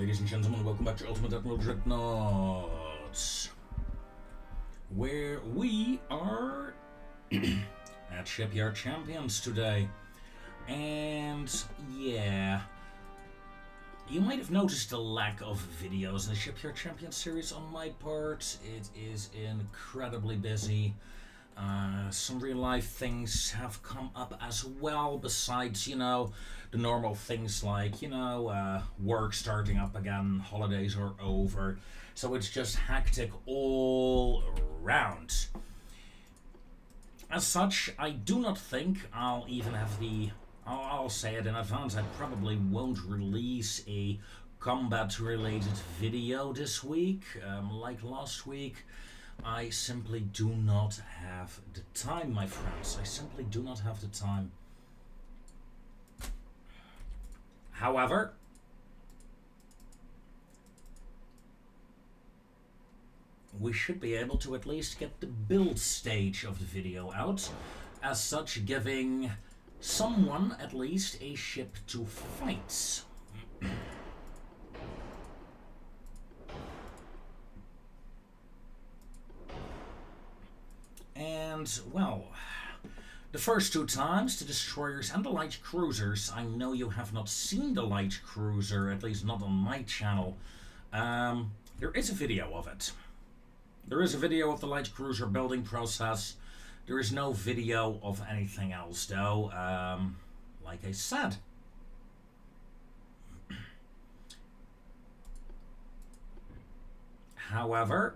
ladies and gentlemen, welcome back to Ultimate Admiral Dreadnoughts, where we are at Shipyard Champions today. And yeah, you might have noticed a lack of videos in the Shipyard Champions series on my part. It is incredibly busy. Some real life things have come up as well, besides, the normal things like, work starting up again, holidays are over. So it's just hectic all around. As such, I do not think I'll even have I'll say it in advance, I probably won't release a combat related video this week, like last week. I simply do not have the time, my friends. I simply do not have the time. However, we should be able to at least get the build stage of the video out, as such giving someone at least a ship to fight. And, well, the first two times, the destroyers and the light cruisers, I know you have not seen the light cruiser, at least not on my channel. There is a video of it. There is a video of the light cruiser building process. There is no video of anything else, though, like I said. However,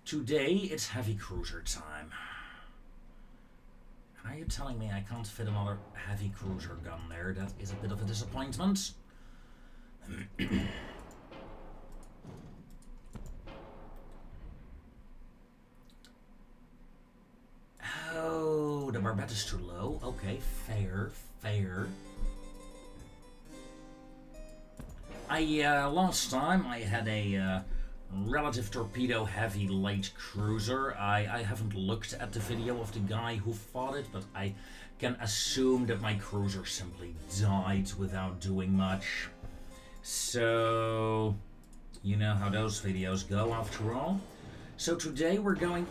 today it's heavy cruiser time. And are you telling me I can't fit another heavy cruiser gun there? That is a bit of a disappointment. Oh, the barbette is too low. Okay, fair. Last time I had a relative torpedo heavy light cruiser. I haven't looked at the video of the guy who fought it, but I can assume that my cruiser simply died without doing much. So, you know how those videos go after all. So today we're going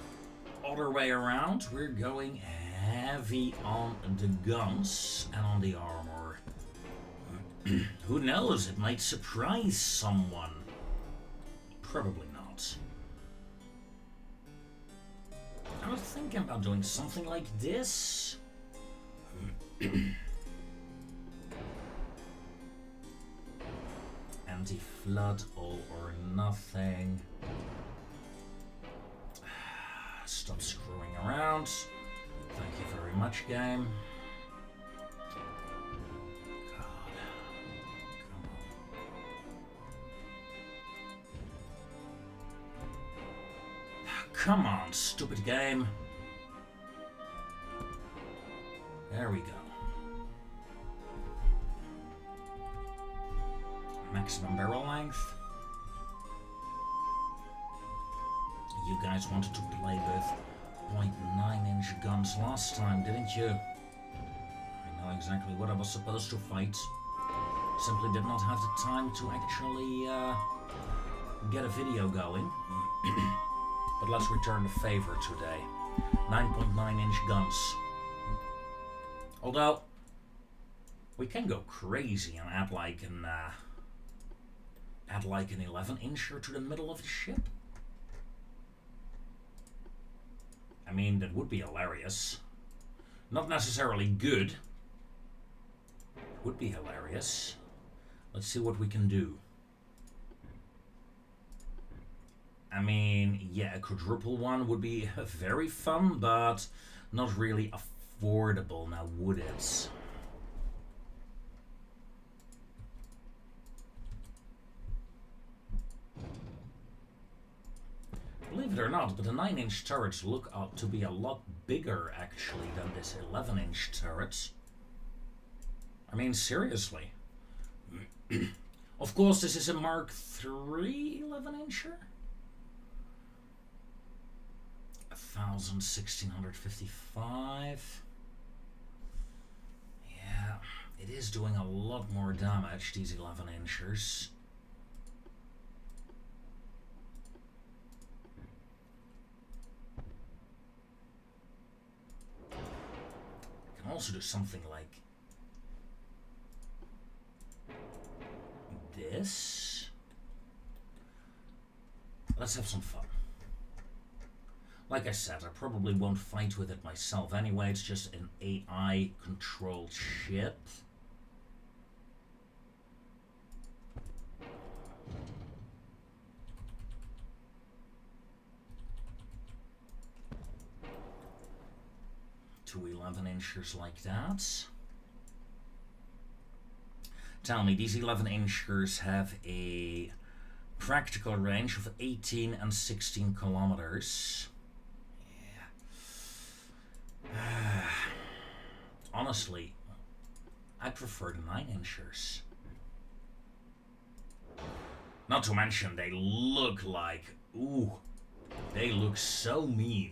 other way around. We're going heavy on the guns and on the armor. Who knows, it might surprise someone. Probably not. I was thinking about doing something like this. Anti-flood, all or nothing. Stop screwing around. Thank you very much, game. Come on, stupid game. There we go. Maximum barrel length. You guys wanted to play with 0.9-inch guns last time, didn't you? I know exactly what I was supposed to fight. Simply did not have the time to actually get a video going. But let's return the favor today. 9.9-inch guns. Although, we can go crazy and add like an 11-incher to the middle of the ship. I mean, that would be hilarious. Not necessarily good. Would be hilarious. Let's see what we can do. I mean, yeah, a quadruple one would be very fun, but not really affordable now, would it? Believe it or not, but the 9-inch turrets look to be a lot bigger, actually, than this 11-inch turret. I mean, seriously. Of course, this is a Mark III 11-incher. 1655. Yeah, It is doing a lot more damage, these 11 inchers. I can also do something like this. Let's have some fun. Like I said, I probably won't fight with it myself anyway. It's just an AI-controlled ship. Two 11 inchers like that. Tell me, these 11 inchers have a practical range of 18 and 16 kilometers. Yeah. Honestly, I prefer the 9 inchers. Not to mention, they look like, ooh, they look so mean.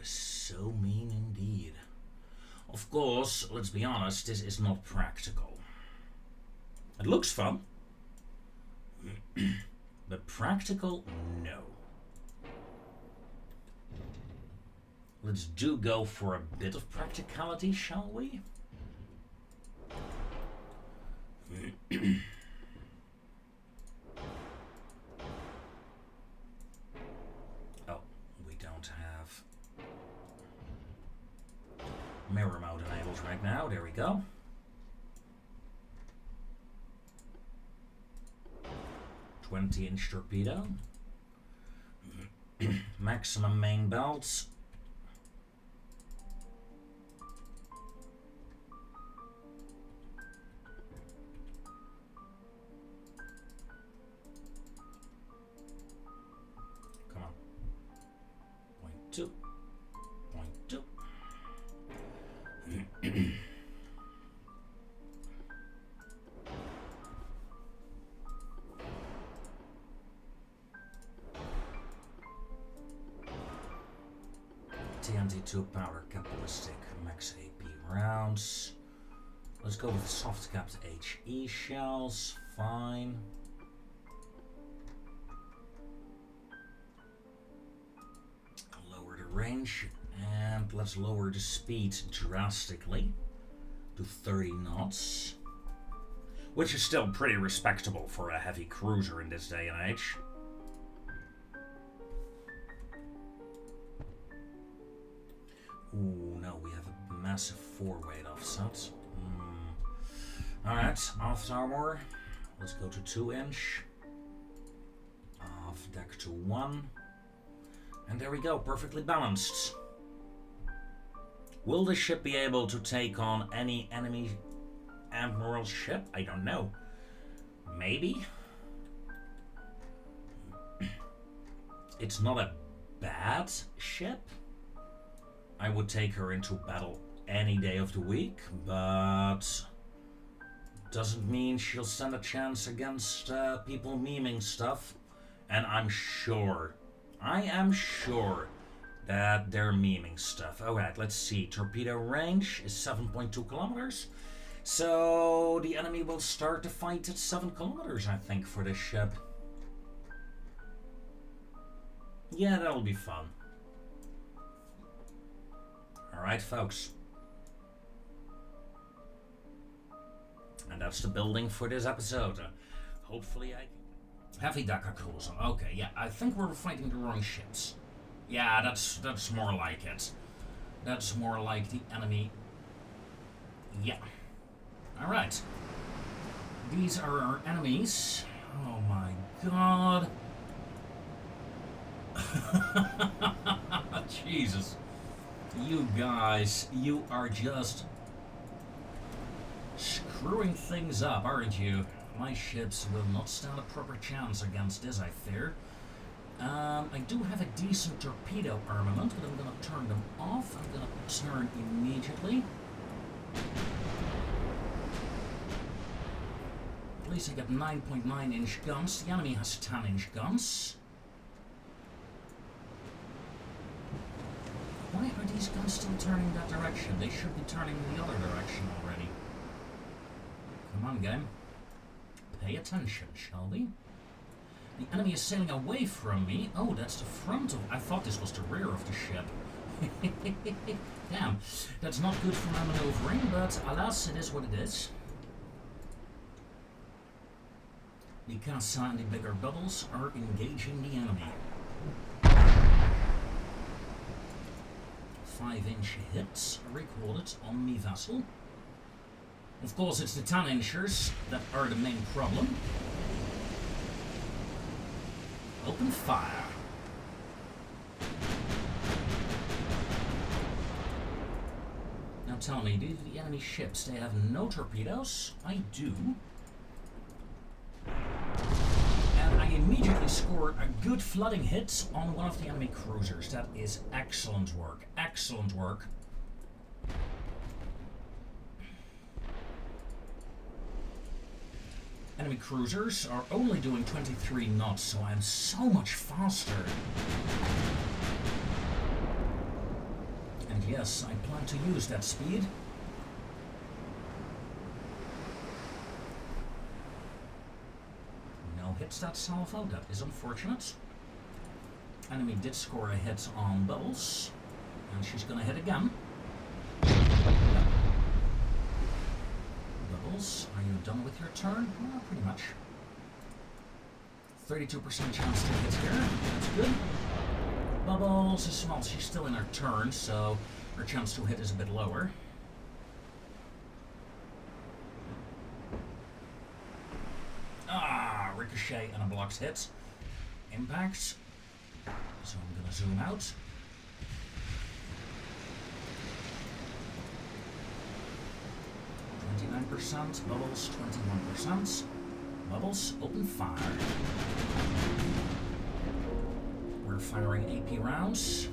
So mean indeed. Of course, let's be honest, this is not practical. It looks fun, but practical, no. Let's go for a bit of practicality, shall we? Oh, we don't have mirror mode enabled right now. There we go. "20-inch torpedo. Maximum main belts. Come on. 0.2. 0.2. TNT-2 powder capitalistic max AP rounds. Let's go with soft capped HE shells. Fine. Lower the range. And let's lower the speed drastically to 30 knots, which is still pretty respectable for a heavy cruiser in this day and age. Ooh, no, we have a massive 4-weight offset. Alright, aft armor. Let's go to 2-inch. Off deck to 1. And there we go, perfectly balanced. Will the ship be able to take on any enemy admiral ship? I don't know. Maybe. It's not a bad ship. I would take her into battle any day of the week, but doesn't mean she'll stand a chance against people memeing stuff. And I am sure that they're memeing stuff. Alright, let's see. Torpedo range is 7.2 kilometers. So the enemy will start the fight at 7 kilometers, I think, for this ship. Yeah, that'll be fun. Alright, folks. And that's the building for this episode. Hopefully I can... Heavy decker cruiser. Okay, yeah, I think we're fighting the wrong ships. Yeah, that's more like it. That's more like the enemy. Yeah. Alright. These are our enemies. Oh my god. Jesus. You guys, you are just screwing things up, aren't you? My ships will not stand a proper chance against this, I fear. I do have a decent torpedo armament, but I'm going to turn them off. I'm going to turn immediately. At least I got 9.9-inch guns. The enemy has 10-inch guns. Why are these guns still turning that direction? They should be turning the other direction already. Come on, game. Pay attention, shall we? The enemy is sailing away from me. Oh, that's the front of... I thought this was the rear of the ship. Damn. That's not good for my maneuvering, but alas, it is what it is. The Casa and the bigger bubbles are engaging the enemy. 5-inch hits recorded on me vessel. Of course, it's the 10-inchers that are the main problem. Open fire. Now tell me, do the enemy ships, they have no torpedoes? I do. And I immediately score a good flooding hit on one of the enemy cruisers. That is excellent work. Excellent work. Enemy cruisers are only doing 23 knots, so I'm so much faster. And yes, I plan to use that speed. No hits that salvo, that is unfortunate. Enemy did score a hit on Bubbles, and she's gonna hit again. Bubbles, are you done with your turn? Well, pretty much. 32% chance to hit here. That's good. Bubbles is small. She's still in her turn, so her chance to hit is a bit lower. Ah, ricochet and a blocked hit. Impact. So I'm going to zoom out. %, Bubbles 21%. Bubbles, open fire. We're firing AP rounds.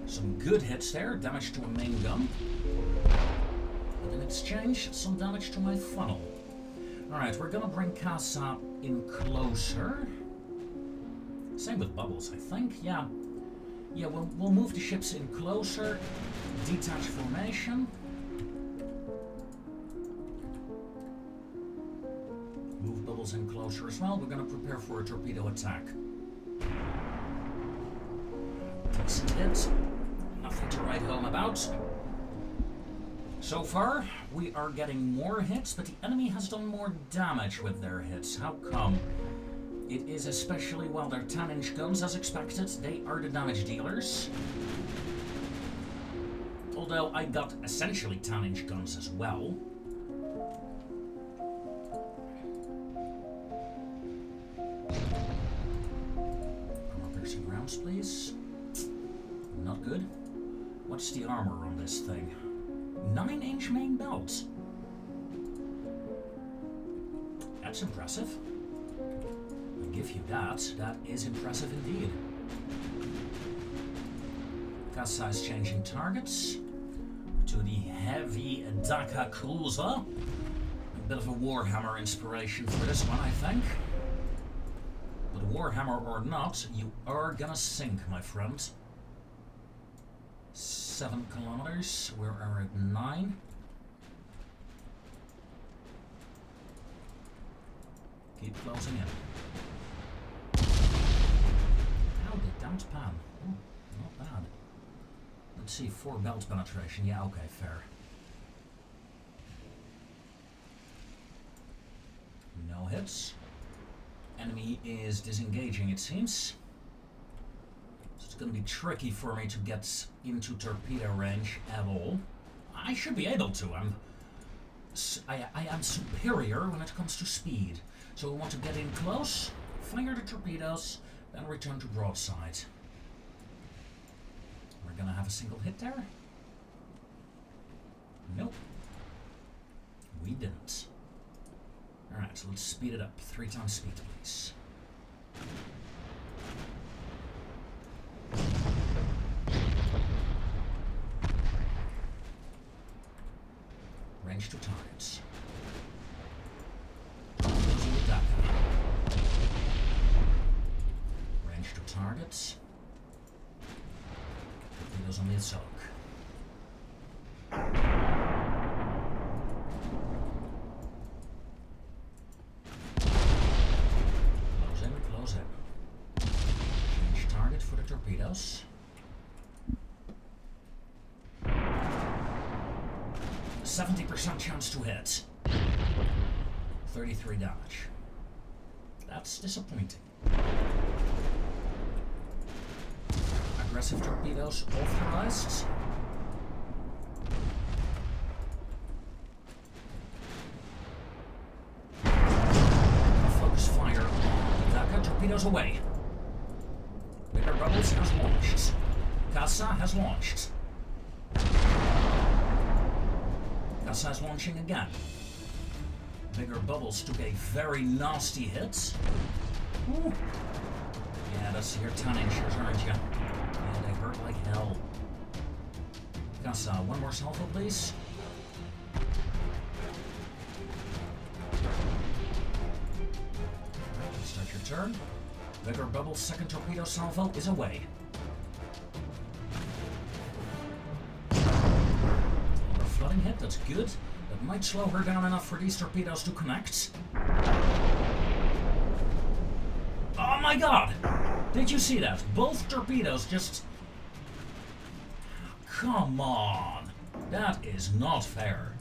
Some good hits there, damage to a main gun. And in exchange, some damage to my funnel. Alright, we're gonna bring Casa in closer. Same with Bubbles, I think. Yeah, we'll move the ships in closer. Detach formation. Move Bubbles in closer as well. We're going to prepare for a torpedo attack. Decent hit. Nothing to write home about. So far, we are getting more hits, but the enemy has done more damage with their hits. How come? It is especially, well, they're 10-inch guns as expected. They are the damage dealers. Although I got essentially 10-inch guns as well. Armor-piercing rounds, please. Not good. What's the armor on this thing? 9-inch main belt. That's impressive. Give you that. That is impressive indeed. Casa is changing targets to the heavy Daka cruiser. A bit of a Warhammer inspiration for this one, I think. But Warhammer or not, you are gonna sink, my friend. 7 kilometers. We are at 9. Keep closing in. Downed pan. Oh, not bad. Let's see, 4 belt penetration. Yeah, okay, fair. No hits. Enemy is disengaging, it seems. So it's going to be tricky for me to get into torpedo range at all. I should be able to. I am superior when it comes to speed. So we want to get in close, fire the torpedoes, then return to broadside. We're gonna have a single hit there? Nope. We didn't. Alright, so let's speed it up. 3 times speed, please. Range to targets. Range to targets. Torpedoes on the Silk. Close in. Change target for the torpedoes. 70% chance to hit. 33 damage. That's disappointing. Aggressive torpedoes authorized. Focus fire on Daka. Torpedoes away. Bigger Bubbles has launched. Casa has launched. Casa is launching again. Bigger Bubbles took a very nasty hit. Ooh. Yeah, that's your 10 inches, aren't you? Yeah, they hurt like hell. Casa, one more salvo, please. Alright, start your turn. Bigger Bubbles' second torpedo salvo is away. Another flooding hit, that's good. That might slow her down enough for these torpedoes to connect. Oh my god! Did you see that? Both torpedoes just... Come on! That is not fair.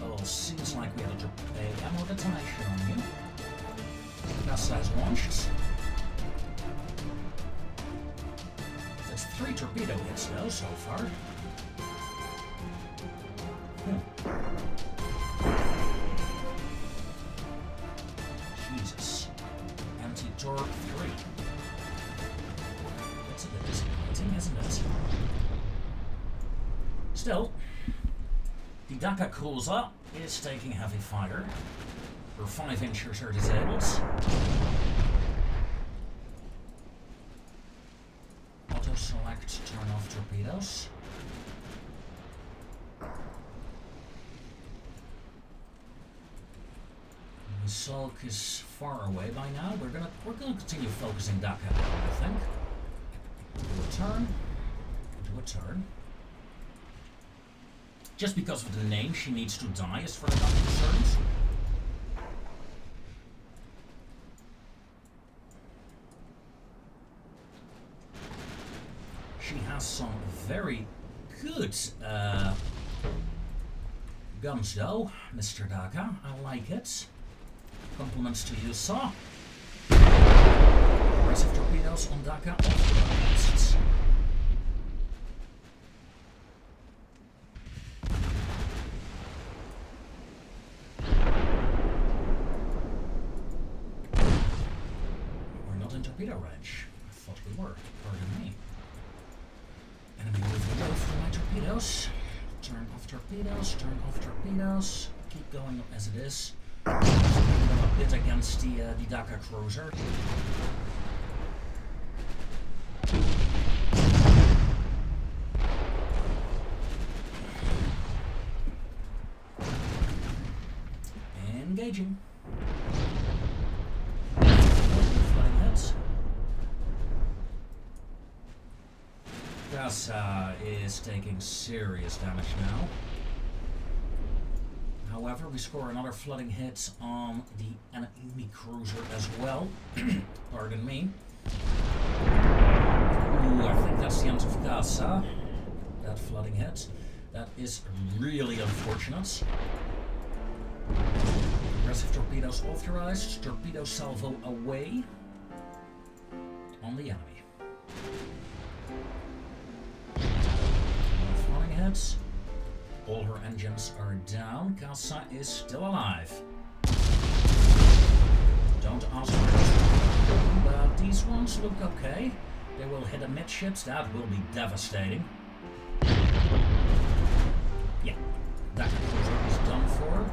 Oh, seems like we had a ammo detonation on you. Casa has launched. That's 3 torpedo hits though so far. Jesus. Anti-torque 3. That's a bit disappointing, isn't it? Still, the Daka Cruiser is taking heavy fire. Her 5 inchers are disabled. Auto select, turn off torpedoes. The Sulk is far away by now. We're gonna continue focusing Daka, I think. Do a turn. Do a turn. Just because of the name she needs to die as far as I'm concerned. She has some very good guns though, Mr. Daka. I like it. Compliments to you, sir. Aggressive torpedoes on Daka authorized. We're not in torpedo range. I thought we were. Pardon me. Enemy moving away from my torpedoes. Turn off torpedoes, turn off torpedoes. Keep going as it is. A bit against the Daka Cruiser. Engaging. Flying heads. Casa is taking serious damage now. However, we score another flooding hit on the enemy cruiser as well. Pardon me. Ooh, I think that's the end of Casa. That flooding hit. That is really unfortunate. Aggressive torpedoes authorized. Torpedo salvo away on the enemy. Flooding hits. All her engines are down. Casa is still alive. Don't ask her. But these ones look okay. They will hit amidships. That will be devastating. Yeah, Dakka Cruiser is done for.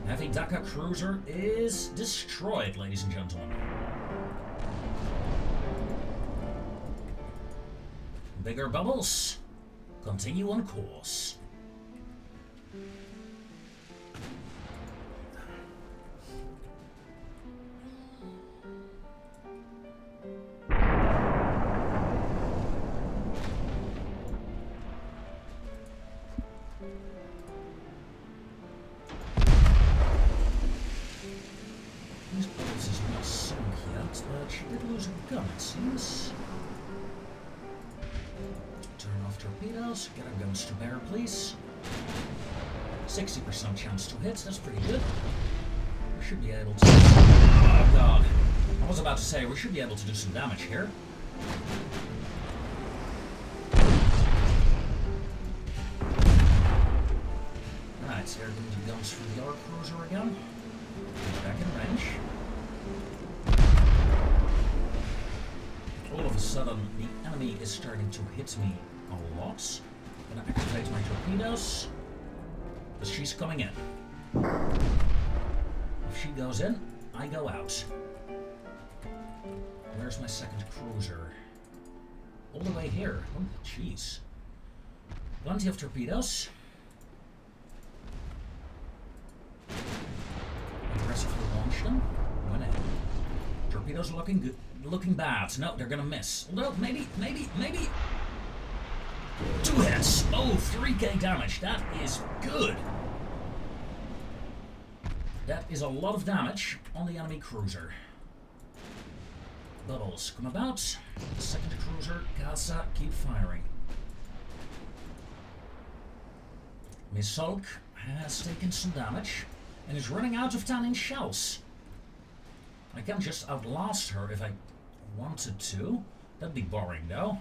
Heavy Dakka Cruiser is destroyed, ladies and gentlemen. Bigger bubbles. Continue on course. These bubbles is not sunk yet, but she did lose a gun, it seems. Turn off torpedoes, get our guns to bear, please. 60% chance to hit, that's pretty good. We should be able to... Oh god. I was about to say, we should be able to do some damage here. Alright, so they're going to guns for the arc cruiser again. Back in range. All of a sudden, the enemy is starting to hit me a lot. I'm gonna activate my torpedoes. But she's coming in. If she goes in, I go out. Where's my second cruiser? All the way here. Oh, jeez. Plenty of torpedoes. Aggressively launch them. Went in. Torpedoes are looking good. Looking bad. No, they're gonna miss. Although, maybe. 2 hits. Oh, 3k damage. That is good. That is a lot of damage on the enemy cruiser. Bubbles come about. Second cruiser, Casa, keep firing. Miss Sulk has taken some damage and is running out of 10-inch shells. I can just outlast her if I wanted to. That'd be boring though.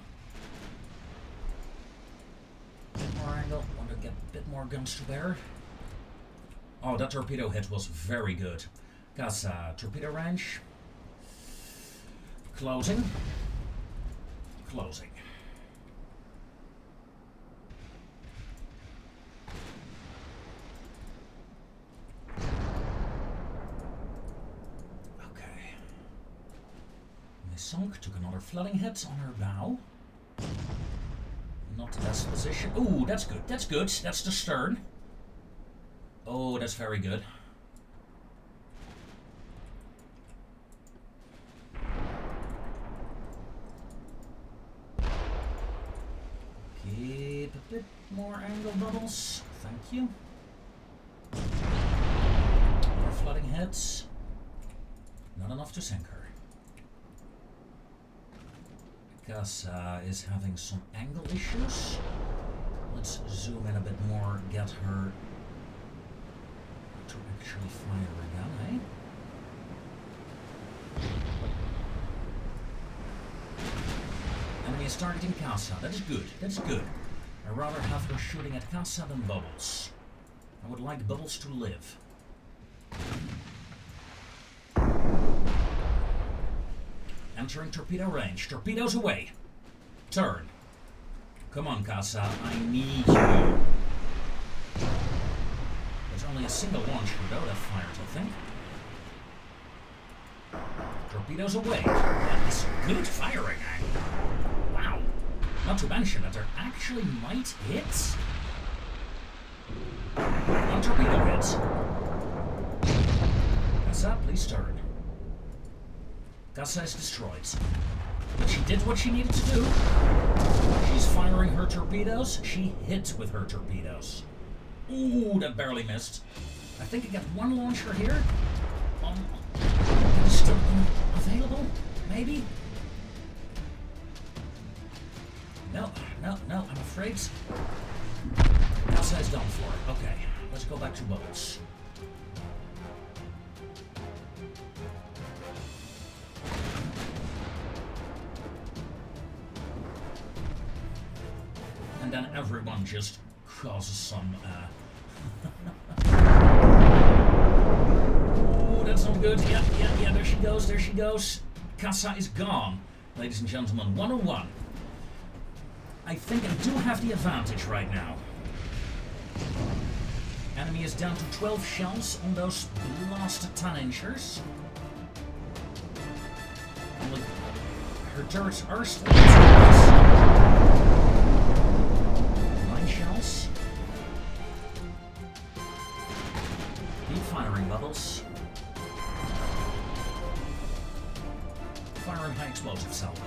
Bit more angle, want to get a bit more guns to bear. Oh, that torpedo hit was very good. Casa, torpedo range. Closing. Closing. Okay. Miss Sunk took another flooding hit on her bow. Not the best position. Ooh, that's good. That's good. That's the stern. Oh, that's very good. Keep a bit more angle bubbles. Thank you. More flooding hits. Not enough to sink her. Casa is having some angle issues. Let's zoom in a bit more, get her to actually fire again, eh? Enemy is targeting Casa. That is good. That's good. I'd rather have her shooting at Casa than Bubbles. I would like Bubbles to live. Entering torpedo range. Torpedoes away. Turn. Come on, Casa. I need you. There's only a single launcher though that fires, I think. Torpedoes away. That is good firing. Wow. Not to mention that there actually might hit. One torpedo hits. Casa, please turn. Casa is destroyed. But she did what she needed to do. She's firing her torpedoes. She hit with her torpedoes. Ooh, that barely missed. I think I got one launcher here. Is still available? Maybe? No, I'm afraid. Casa is done for. Okay, let's go back to Bubbles. And then everyone just causes some, Oh, that's not good. Yeah, there she goes. Casa is gone, ladies and gentlemen. 101. I think I do have the advantage right now. Enemy is down to 12 shells on those last 10-inchers. Her turrets are still 9 shells. Keep firing bubbles. Firing high explosive salvo.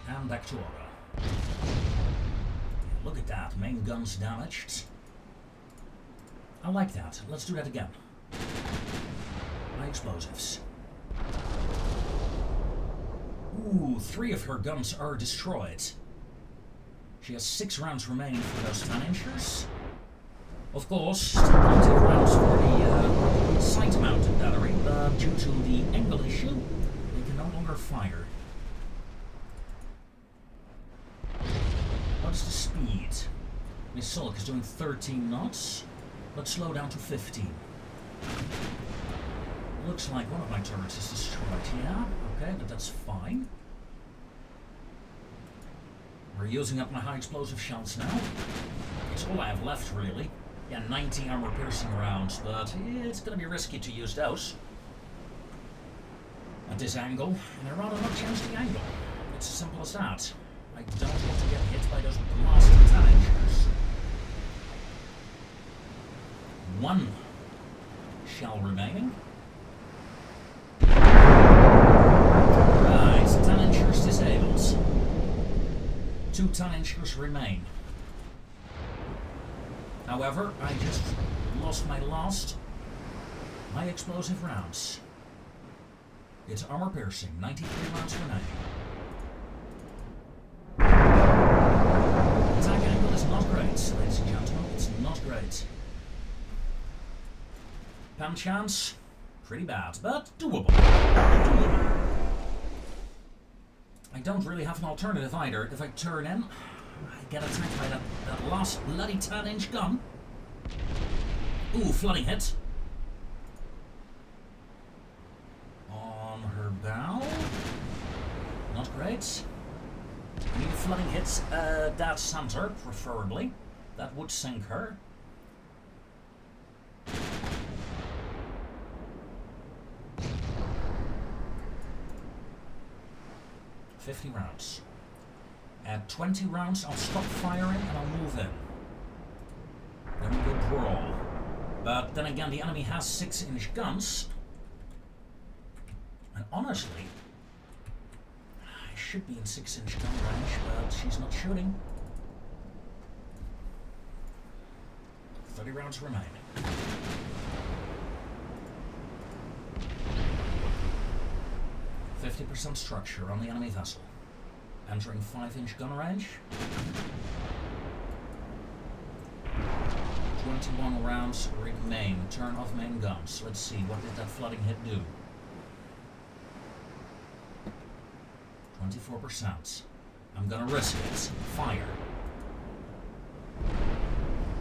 And back to order. Look at that, main guns damaged. I like that. Let's do that again. High explosives. Ooh, 3 of her guns are destroyed. She has 6 rounds remaining for those 10-inchers. Of course, still plenty of rounds for the side-mounted battery, but due to the angle issue, they can no longer fire. What is the speed? Miss Sulk is doing 13 knots. Let's slow down to 15. Looks like one of my turrets is destroyed. Yeah, okay, but that's fine. We're using up my high explosive shells now. It's all I have left, really. Yeah, 90 armor piercing rounds, but it's gonna be risky to use those at this angle, and I'd rather not change the angle. It's as simple as that. I don't want to get hit by those blasted 10-inchers. 1 shell remaining. Right, 10-inchers disabled. 2 10-inchers remain. However, I just lost my last high explosive rounds. It's armor piercing, 93 rounds remaining. Attack angle is not great, ladies and gentlemen. It's not great. Pan chance, pretty bad, but doable. Doable. I don't really have an alternative either. If I turn in, I get attacked by that last bloody 10-inch gun. Ooh, flooding hit. On her bow. Not great. I need a flooding hit that center, preferably. That would sink her. $50 rounds. At 20 rounds, I'll stop firing and I'll move in. Then we go brawl. But then again, the enemy has 6-inch guns. And honestly, I should be in 6-inch gun range, but she's not shooting. 30 rounds remaining. %50 structure on the enemy vessel. Entering 5-inch gun range. 21 rounds remain. Turn off main guns. Let's see, what did that flooding hit do? 24%. I'm gonna risk it. Fire.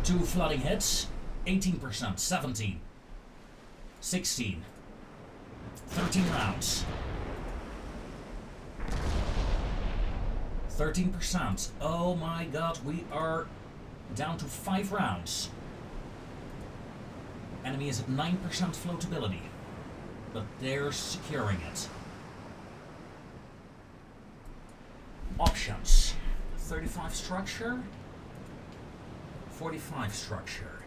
2 flooding hits. 18%. 17. 16. 13 rounds. 13%. Oh my god, we are down to 5 rounds. Enemy is at 9% floatability, but they're securing it. Options. 35 structure, 45 structure.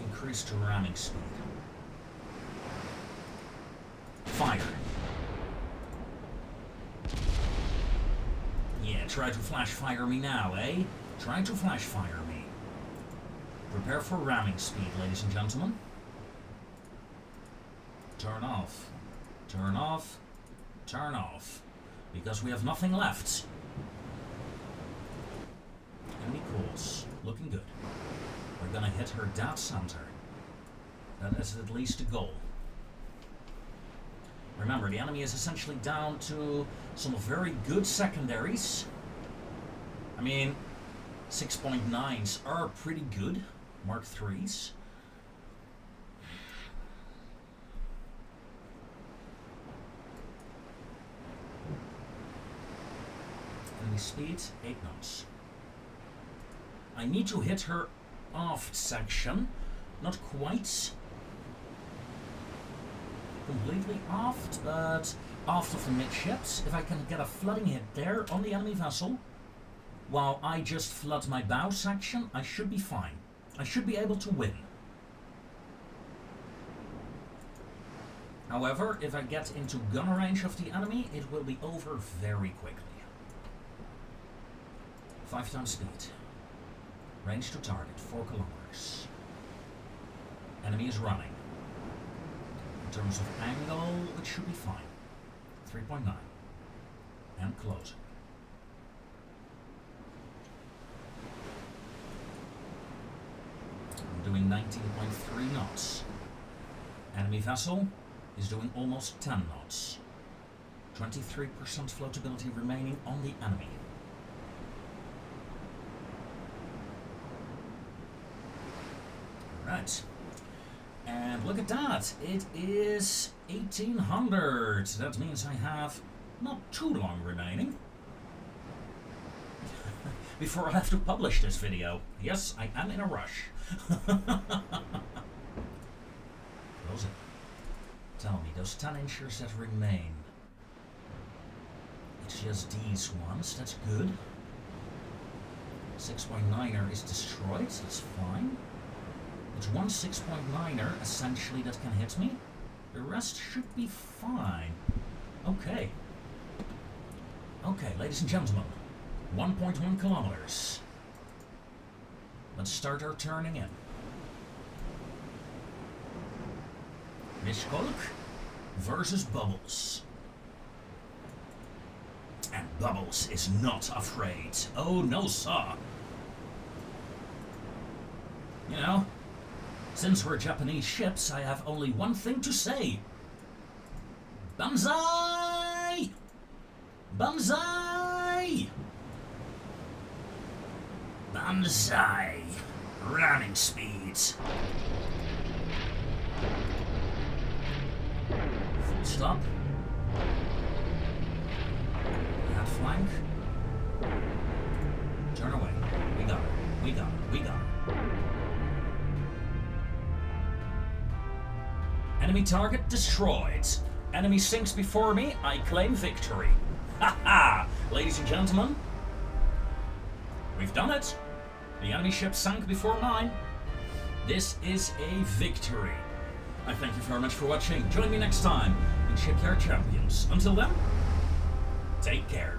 Increase to ramming speed. Fire. Yeah, try to flash fire me now, eh? Try to flash fire me. Prepare for ramming speed, ladies and gentlemen. Turn off. Turn off. Turn off. Because we have nothing left. Enemy course. Looking good. We're gonna hit her dead center. That is at least a goal. Remember, the enemy is essentially down to some very good secondaries. I mean, 6.9s are pretty good, Mark IIIs. Enemy speed, 8 knots. I need to hit her aft section. Not quite completely aft, but aft of the midships. If I can get a flooding hit there on the enemy vessel, while I just flood my bow section, I should be fine. I should be able to win. However, if I get into gun range of the enemy, it will be over very quickly. 5 times speed. Range to target, 4 kilometers. Enemy is running. In terms of angle, it should be fine. 3.9. And closing. I'm doing 19.3 knots. Enemy vessel is doing almost 10 knots. 23% floatability remaining on the enemy. Right. And look at that. It is 1800. That means I have not too long remaining before I have to publish this video. Yes, I am in a rush. Close it. Tell me, those 10 inches that remain. It's just these ones. That's good. 6.9er is destroyed. That's fine. It's one 6.9er, essentially, that can hit me. The rest should be fine. Okay. Okay, ladies and gentlemen. 1.1 kilometers. Let's start our turning in. Mishkolk versus Bubbles. And Bubbles is not afraid. Oh, no, sir. You know, since we're Japanese ships, I have only one thing to say. Banzai! Banzai! Banzai! Running speed. Full stop. That flank. Turn away. We got her. We got her. We got her. Enemy target destroyed. Enemy sinks before me. I claim victory. Ha ha! Ladies and gentlemen, we've done it. The enemy ship sank before mine. This is a victory. I thank you very much for watching. Join me next time in Shipyard Champions. Until then, take care.